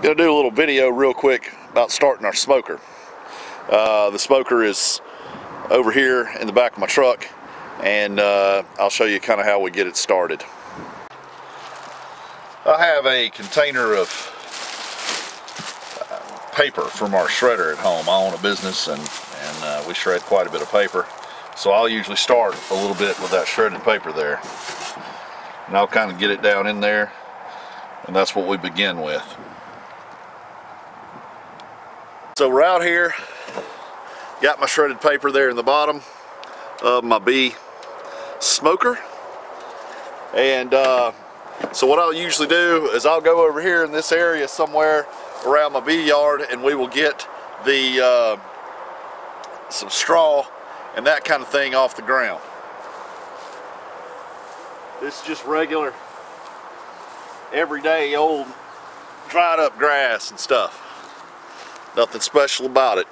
Gonna do a little video real quick about starting our smoker. The smoker is over here in the back of my truck, and I'll show you kind of how we get it started. I have a container of paper from our shredder at home. I own a business and we shred quite a bit of paper, so I'll usually start a little bit with that shredded paper there, and I'll kind of get it down in there, and that's what we begin with. So we're out here, got my shredded paper there in the bottom of my bee smoker, and so what I'll usually do is I'll go over here in this area somewhere around my bee yard, and we will get the some straw and that kind of thing off the ground. This is just regular everyday old dried up grass and stuff. Nothing special about it.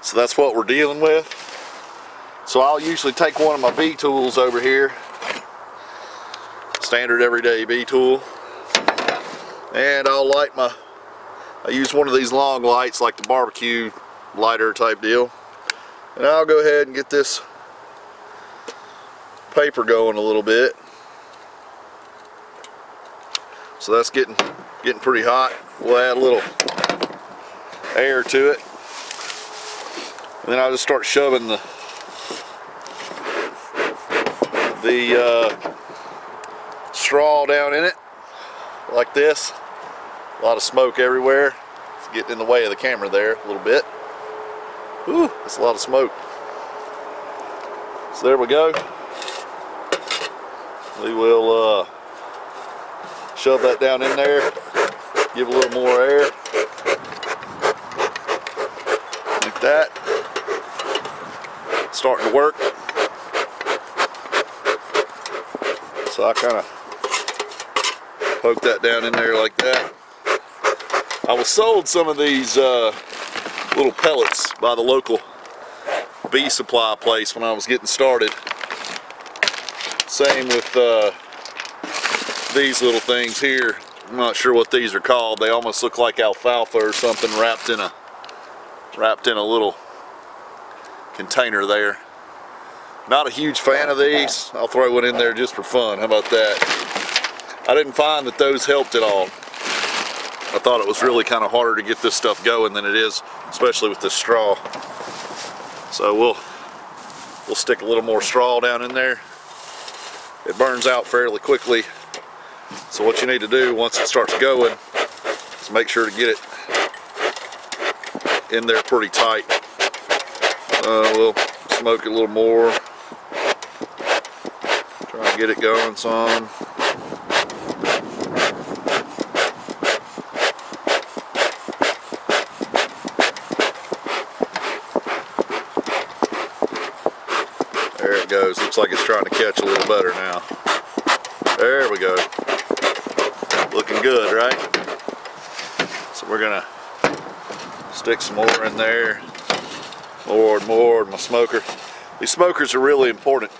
So that's what we're dealing with. So I'll usually take one of my bee tools over here, standard everyday bee tool, and I use one of these long lights like the barbecue lighter type deal, and I'll go ahead and get this paper going a little bit. So that's getting pretty hot. We'll add a little air to it, and then I'll just start shoving the straw down in it like this. A lot of smoke everywhere. It's getting in the way of the camera there a little bit. Whew, that's a lot of smoke. So there we go. We will shove that down in there, give a little more air, like that. Starting to work. So I kind of poke that down in there like that. I was sold some of these little pellets by the local bee supply place when I was getting started. Same with these little things here. I'm not sure what these are called. They almost look like alfalfa or something wrapped in a little container there. Not a huge fan of these. I'll throw one in there just for fun. How about that? I didn't find that those helped at all. I thought it was really kind of harder to get this stuff going than it is, especially with this straw. So we'll stick a little more straw down in there. It burns out fairly quickly. So what you need to do once it starts going is make sure to get it in there pretty tight. We'll smoke it a little more. Try and get it going some. There it goes. Looks like it's trying to catch a little better now. There we go. Looking good, right? So we're gonna stick some more in there. More and more in my smoker. These smokers are really important.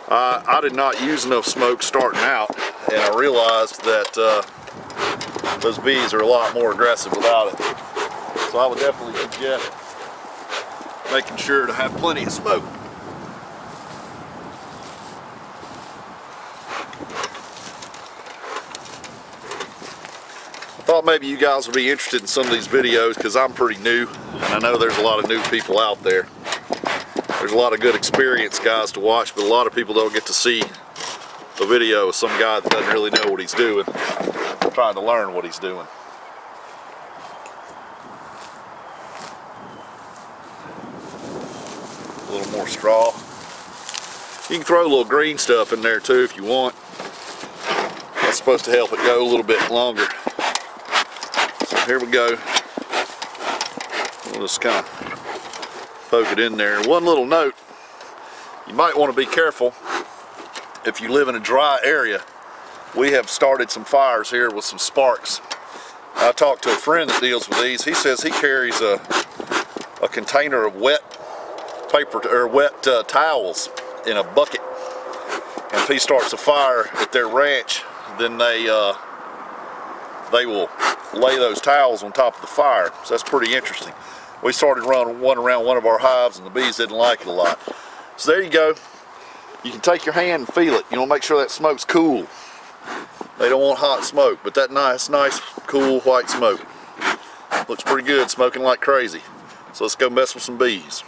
I did not use enough smoke starting out, and I realized that those bees are a lot more aggressive without it. So I would definitely suggest making sure to have plenty of smoke. I thought maybe you guys would be interested in some of these videos because I'm pretty new, and I know there's a lot of new people out there. There's a lot of good experienced guys to watch, but a lot of people don't get to see the video of some guy that doesn't really know what he's doing, trying to learn what he's doing. A little more straw. You can throw a little green stuff in there too if you want. That's supposed to help it go a little bit longer. So here we go. We'll just kind of poke it in there. One little note, you might want to be careful if you live in a dry area. We have started some fires here with some sparks. I talked to a friend that deals with these. He says he carries a container of wet paper or wet towels in a bucket, and if he starts a fire at their ranch, then they will lay those towels on top of the fire. So that's pretty interesting. We started running one around one of our hives and the bees didn't like it a lot. So there you go. You can take your hand and feel it. You know, make sure that smoke's cool. They don't want hot smoke, but that nice, cool white smoke. Looks pretty good, smoking like crazy. So let's go mess with some bees.